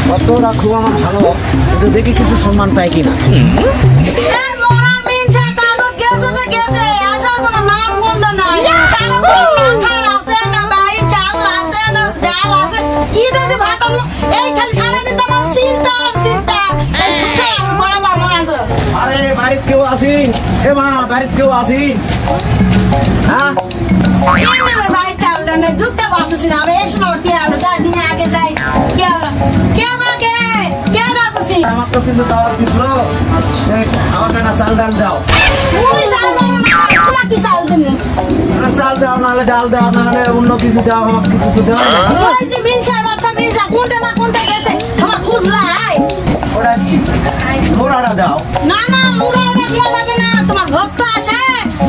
কতটা খুব আমার ভালো, কিন্তু দেখি কিছু সম্মান পাই কিনা। আরে বাড়িতে কেউ আসিন? এ মা, বাড়িতে কেউ আসিন? হ্যাঁ আমার তো কিছু দাওয়ার দিছিল, আমাকে একটা চাল ডাল দাও। চাল দাও, নাহলে ডাল দাও, নাহলে অন্য কিছু দাও, আমাকে কিছু তো দাও। ওরা কি ঘোড়াটা দাও? না না, ওরা দিয়া যাবে না, তোমার ভক্ত আসে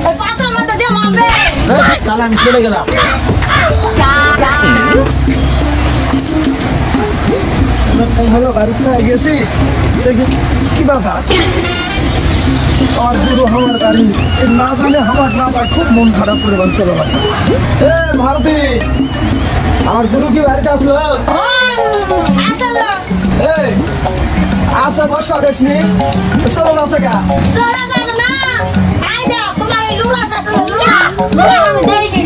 ওই পাশের মধ্যে দিয়ে মারবে। তাহলে আমি চলে গেলাম। হলো বাড়িতে গেছি, দেখি কি ব্যাপার। আর গুরু আমার গাড়ি না জানে আমার না পায়, খুব মন খারাপ করে চলে গেছে। এ ভারতী, আমার গুরু কি বাড়িতে আসলো? আচ্ছা বসা দেশনি চলো না থেকে চলে যাবে না। আই দাও তোমার লুড়া আছে, লুড়া আমি দেই নি।